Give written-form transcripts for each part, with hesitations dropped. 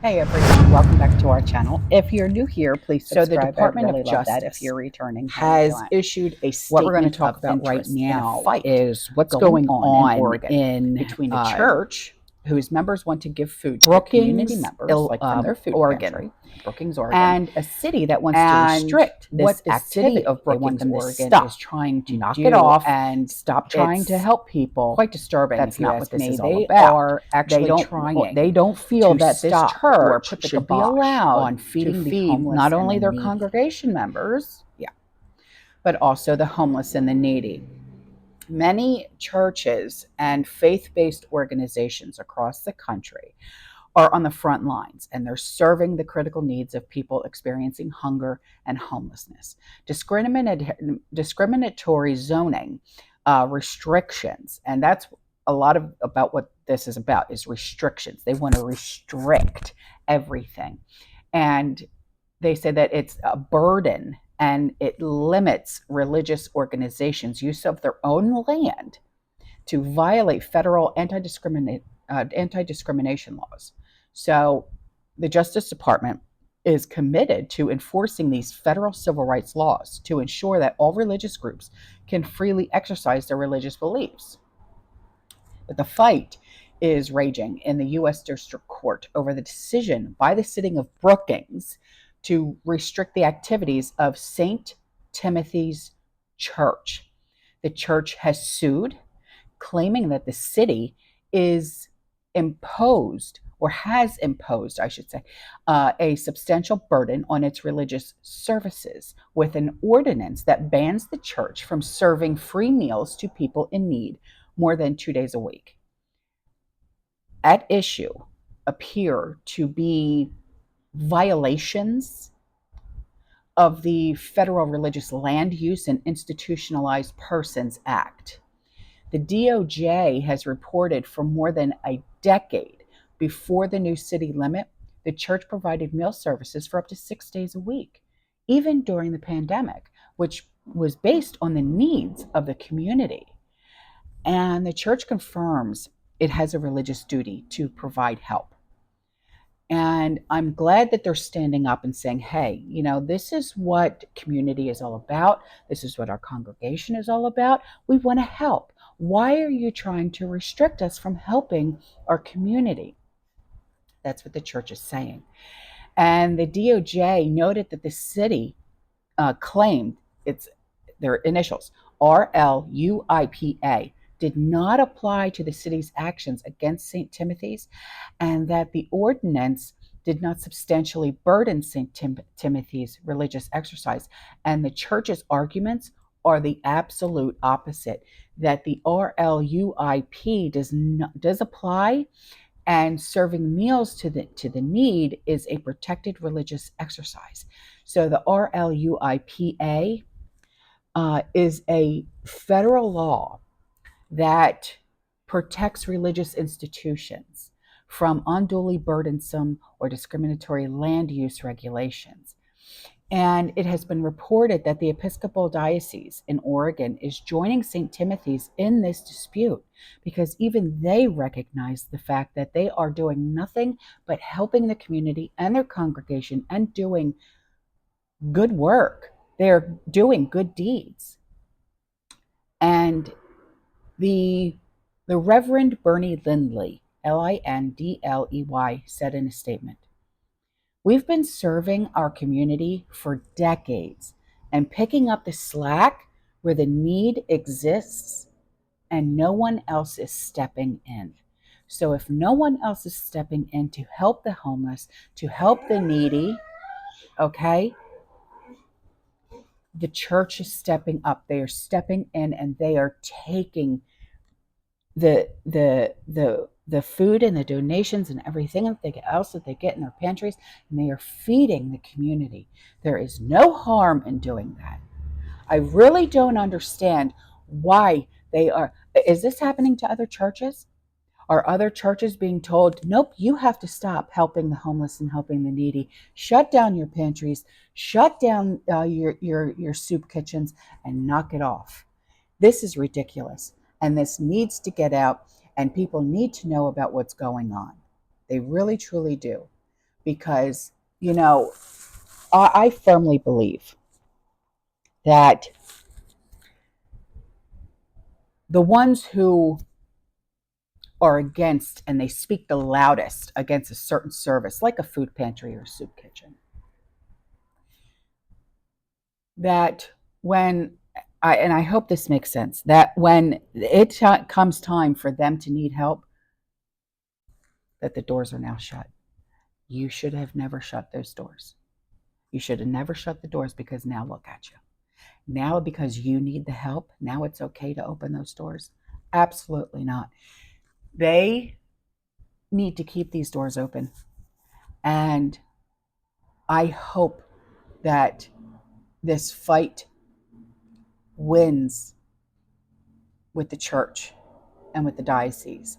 Hey everyone, welcome back to our channel. If you're new here, please subscribe. So the Department of of Justice, Justice if you're returning, has issued a what we're going to statement talk of about right interest now in a fight is what's going on on in Oregon in between a church whose members want to give food to community Brookings, members, like from their food Oregon, pantry, Brookings, Oregon, and a city that wants to and restrict what this the activity. city of They want Brookings, them to Oregon, stop, is trying to knock do it off, and stop trying to help people. quite disturbing. That's if you not ask what this me. is all They about. are actually They don't feel to that this stop or church put the should be kibosh allowed on feeding to the feed homeless not and only the their needy. congregation members, but also the homeless and the needy. Many churches and faith-based organizations across the country are on the front lines, and they're serving the critical needs of people experiencing hunger and homelessness. Discriminatory zoning restrictions, and that's a lot of about what this is about, is restrictions. They want to restrict everything, and they say that it's a burden and it limits religious organizations' use of their own land to violate federal anti-discrimination laws. So the Justice Department is committed to enforcing these federal civil rights laws to ensure that all religious groups can freely exercise their religious beliefs. But the fight is raging in the U.S. District Court over the decision by the city of Brookings to restrict the activities of St. Timothy's Church. The church has sued, claiming that the city is imposed, or has imposed, I should say, a substantial burden on its religious services with an ordinance that bans the church from serving free meals to people in need more than 2 days a week. At issue appear to be violations of the Federal Religious Land Use and Institutionalized Persons Act. The DOJ has reported for more than a decade before the new city limit, the church provided meal services for up to 6 days a week, even during the pandemic, which was based on the needs of the community. And the church confirms it has a religious duty to provide help. And I'm glad that they're standing up and saying, hey, this is what community is all about. This is what our congregation is all about. We want to help. Why are you trying to restrict us from helping our community? That's what the church is saying. And the DOJ noted that the city claimed their initials, RLUIPA, did not apply to the city's actions against St. Timothy's, and that the ordinance did not substantially burden St. Timothy's religious exercise. And the church's arguments are the absolute opposite, that the RLUIP does apply, and serving meals to the need is a protected religious exercise. So the RLUIPA is a federal law that protects religious institutions from unduly burdensome or discriminatory land use regulations. And it has been reported that the Episcopal Diocese in Oregon is joining St. Timothy's in this dispute, because even they recognize the fact that they are doing nothing but helping the community and their congregation and doing good work. They're doing good deeds. And the Reverend Bernie Lindley, Lindley, said in a statement, "We've been serving our community for decades and picking up the slack where the need exists, and no one else is stepping in. So if no one else is stepping in to help the homeless, to help the needy, okay, the church is stepping up. They are stepping in, and they are taking the food and the donations and everything else that they get in their pantries, and they are feeding the community. There is no harm in doing that. I really don't understand why they are. Is this happening to other churches? Are other churches being told, nope, you have to stop helping the homeless and helping the needy? Shut down your pantries, shut down your soup kitchens, and knock it off. This is ridiculous, and this needs to get out, and people need to know about what's going on. They really, truly do. because, you know, I firmly believe that the ones who are against and they speak the loudest against a certain service, like a food pantry or a soup kitchen, that when and I hope this makes sense, that when it comes time for them to need help, that the doors are now shut. You should have never shut those doors. You should have never shut the doors, because now look at you. Now, because you need the help, now it's okay to open those doors? Absolutely not. They need to keep these doors open. And I hope that this fight wins with the church and with the diocese.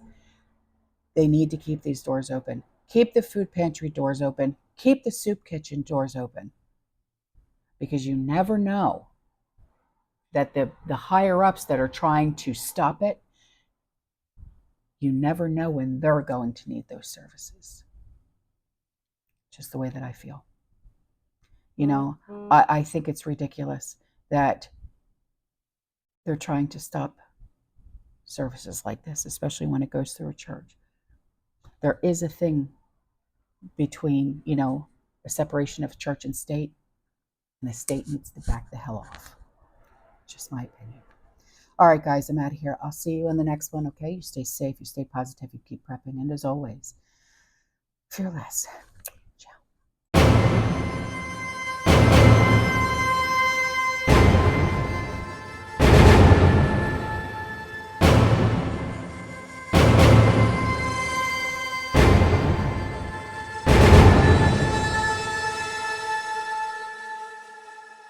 They need to keep these doors open. Keep the food pantry doors open. Keep the soup kitchen doors open. Because you never know that the higher ups that are trying to stop it, you never know when they're going to need those services. Just the way that I feel. You know, I think it's ridiculous that they're trying to stop services like this, especially when it goes through a church. There is a thing between, you know, a separation of church and state, and the state needs to back the hell off. Just my opinion. All right, guys, I'm out of here. I'll see you in the next one, okay? You stay safe, you stay positive, you keep prepping, and as always, fearless.